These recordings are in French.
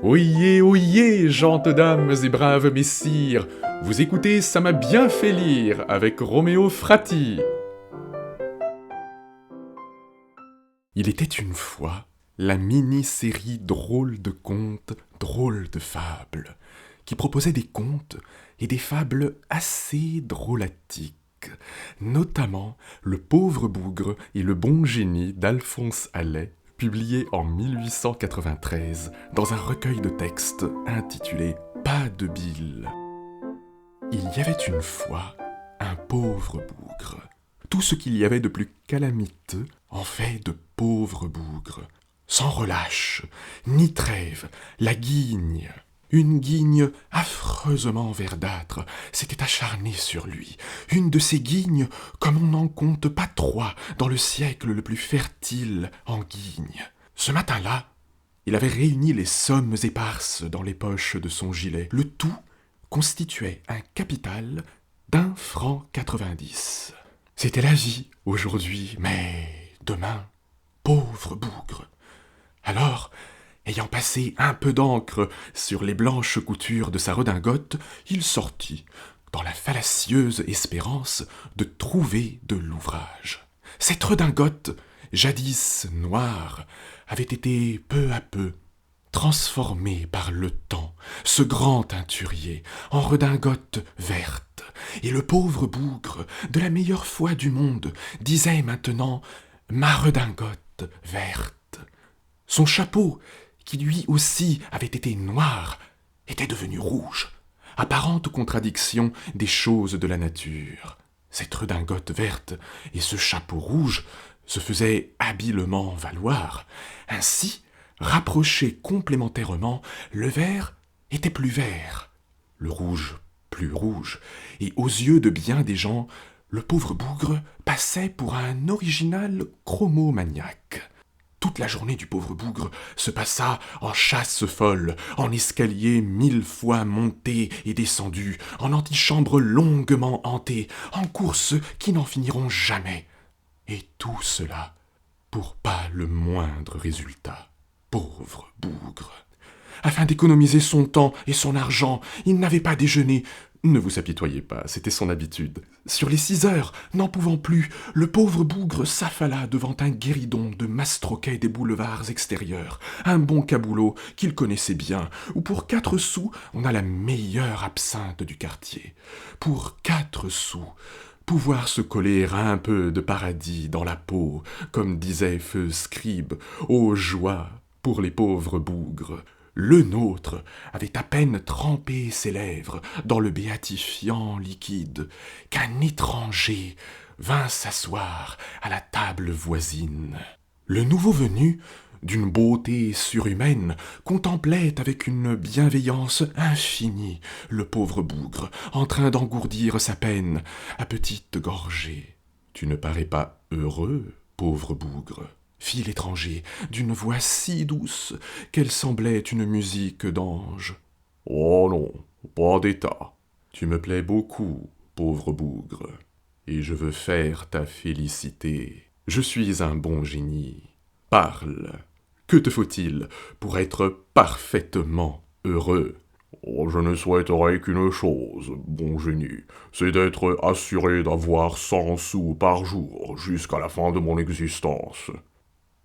Oyez, gentes dames et braves messires, vous écoutez Ça m'a bien fait lire avec Roméo Frati. Il était une fois la mini-série Drôles de contes, drôles de fables, qui proposait des contes et des fables assez drôlatiques, notamment Le pauvre bougre et le bon génie d'Alphonse Allais, publié en 1893 dans un recueil de textes intitulé Pas de bile. Il y avait une fois un pauvre bougre. Tout ce qu'il y avait de plus calamiteux en fait de pauvre bougre. Sans relâche, ni trêve, la guigne, une guigne affreusement verdâtre, s'était acharnée sur lui. Une de ces guignes, comme on n'en compte pas trois dans le siècle le plus fertile en guignes. Ce matin-là, il avait réuni les sommes éparses dans les poches de son gilet. Le tout constituait un capital d'1 franc 90. C'était la vie aujourd'hui, mais demain, pauvre bougre. Alors, ayant passé un peu d'encre sur les blanches coutures de sa redingote, il sortit, dans la fallacieuse espérance de trouver de l'ouvrage. Cette redingote, jadis noire, avait été peu à peu transformée par le temps, ce grand teinturier, en redingote verte, et le pauvre bougre, de la meilleure foi du monde, disait maintenant « ma redingote verte ». Son chapeau, qui lui aussi avait été noir, était devenu rouge, apparente contradiction des choses de la nature. Cette redingote verte et ce chapeau rouge se faisaient habilement valoir. Ainsi, rapprochés complémentairement, le vert était plus vert, le rouge plus rouge, et aux yeux de bien des gens, le pauvre bougre passait pour un original chromomaniaque. Toute la journée du pauvre bougre se passa en chasse folle, en escaliers 1000 fois montés et descendus, en antichambres longuement hantées, en courses qui n'en finiront jamais. Et tout cela pour pas le moindre résultat. Pauvre bougre. Afin d'économiser son temps et son argent, il n'avait pas déjeuné. Ne vous apitoyez pas, c'était son habitude. Sur les 6 heures, n'en pouvant plus, le pauvre bougre s'affala devant un guéridon de mastroquet des boulevards extérieurs, un bon caboulot qu'il connaissait bien, où pour 4 sous, on a la meilleure absinthe du quartier. Pour 4 sous, pouvoir se coller un peu de paradis dans la peau, comme disait feu Scribe, ô joie pour les pauvres bougres. Le nôtre avait à peine trempé ses lèvres dans le béatifiant liquide qu'un étranger vint s'asseoir à la table voisine. Le nouveau venu, d'une beauté surhumaine, contemplait avec une bienveillance infinie le pauvre bougre, en train d'engourdir sa peine à petites gorgées. « Tu ne parais pas heureux, pauvre bougre ?» fit l'étranger, d'une voix si douce qu'elle semblait une musique d'ange. « Oh non, pas d'état. Tu me plais beaucoup, pauvre bougre, et je veux faire ta félicité. Je suis un bon génie. Parle. Que te faut-il pour être parfaitement heureux ?» « Oh, je ne souhaiterais qu'une chose, bon génie, c'est d'être assuré d'avoir 100 sous par jour jusqu'à la fin de mon existence. »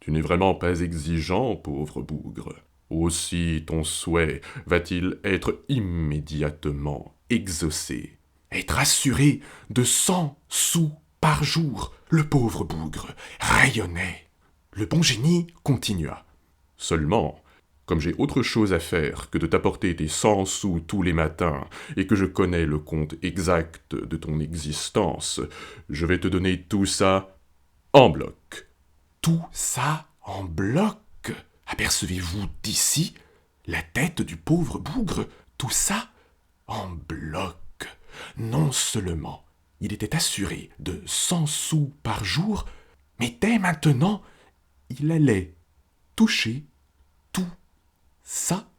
Tu n'es vraiment pas exigeant, pauvre bougre. Aussi ton souhait va-t-il être immédiatement exaucé. Être assuré de 100 sous par jour, le pauvre bougre rayonnait. Le bon génie continua. Seulement, comme j'ai autre chose à faire que de t'apporter tes 100 sous tous les matins et que je connais le compte exact de ton existence, je vais te donner tout ça en bloc. Tout ça en bloc. Apercevez-vous d'ici la tête du pauvre bougre, tout ça en bloc. Non seulement il était assuré de 100 sous par jour, mais dès maintenant, il allait toucher tout ça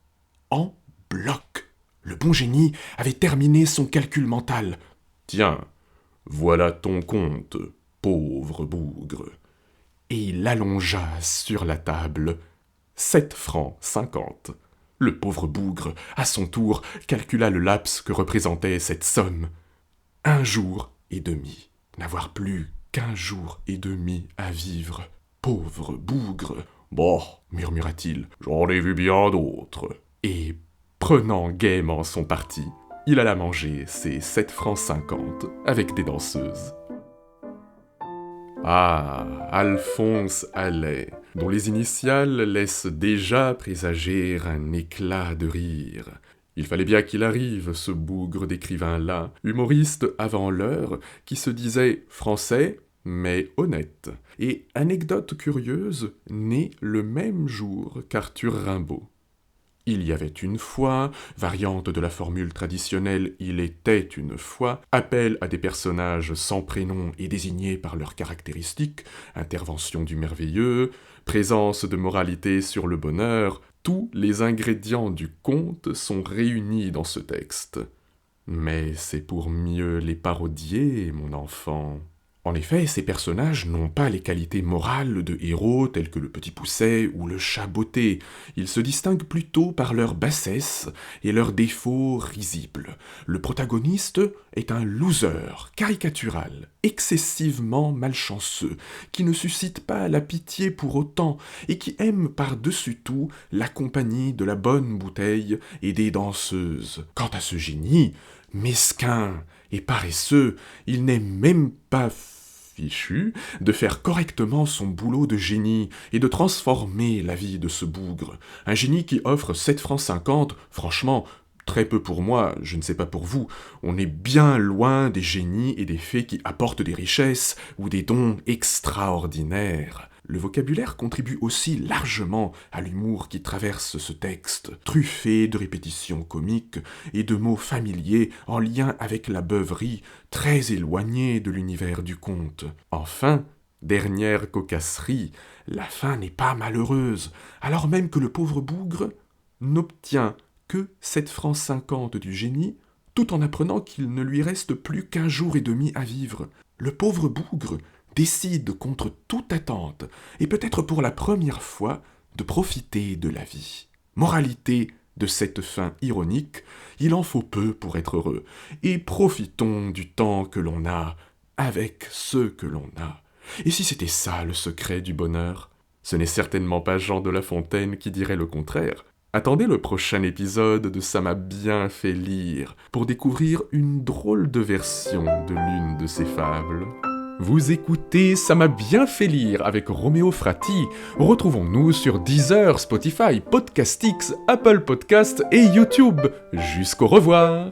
en bloc. Le bon génie avait terminé son calcul mental. Tiens, voilà ton compte, pauvre bougre. Et il allongea sur la table 7 francs 50. Le pauvre bougre, à son tour, calcula le laps que représentait cette somme. 1 jour et demi. N'avoir plus qu'1 jour et demi à vivre. Pauvre bougre. Bon, murmura-t-il, j'en ai vu bien d'autres. Et, prenant gaiement son parti, il alla manger ses 7,50 francs avec des danseuses. Ah, Alphonse Allais, dont les initiales laissent déjà présager un éclat de rire. Il fallait bien qu'il arrive, ce bougre d'écrivain-là, humoriste avant l'heure, qui se disait français, mais honnête. Et anecdote curieuse, né le même jour qu'Arthur Rimbaud. Il y avait une fois, variante de la formule traditionnelle « il était une fois », appel à des personnages sans prénom et désignés par leurs caractéristiques, intervention du merveilleux, présence de moralité sur le bonheur, tous les ingrédients du conte sont réunis dans ce texte. Mais c'est pour mieux les parodier, mon enfant. En effet, ces personnages n'ont pas les qualités morales de héros tels que le Petit Poucet ou le Chat Botté. Ils se distinguent plutôt par leur bassesse et leurs défauts risibles. Le protagoniste est un loser, caricatural, excessivement malchanceux, qui ne suscite pas la pitié pour autant et qui aime par-dessus tout la compagnie de la bonne bouteille et des danseuses. Quant à ce génie, mesquin et paresseux, il n'est même pas fichu de faire correctement son boulot de génie et de transformer la vie de ce bougre. Un génie qui offre 7,50 francs, franchement, très peu pour moi, je ne sais pas pour vous, on est bien loin des génies et des fées qui apportent des richesses ou des dons extraordinaires. Le vocabulaire contribue aussi largement à l'humour qui traverse ce texte, truffé de répétitions comiques et de mots familiers en lien avec la beuverie, très éloignée de l'univers du conte. Enfin, dernière cocasserie, la fin n'est pas malheureuse, alors même que le pauvre bougre n'obtient que 7,50 francs du génie, tout en apprenant qu'il ne lui reste plus qu'1 jour et demi à vivre. Le pauvre bougre décide contre toute attente, et peut-être pour la première fois, de profiter de la vie. Moralité de cette fin ironique, il en faut peu pour être heureux, et profitons du temps que l'on a, avec ceux que l'on a. Et si c'était ça le secret du bonheur? Ce n'est certainement pas Jean de La Fontaine qui dirait le contraire. Attendez le prochain épisode de Ça m'a bien fait lire, pour découvrir une drôle de version de l'une de ces fables. Vous écoutez Ça m'a bien fait lire avec Roméo Frati. Retrouvons-nous sur Deezer, Spotify, Podcastix, Apple Podcasts et YouTube. Jusqu'au revoir.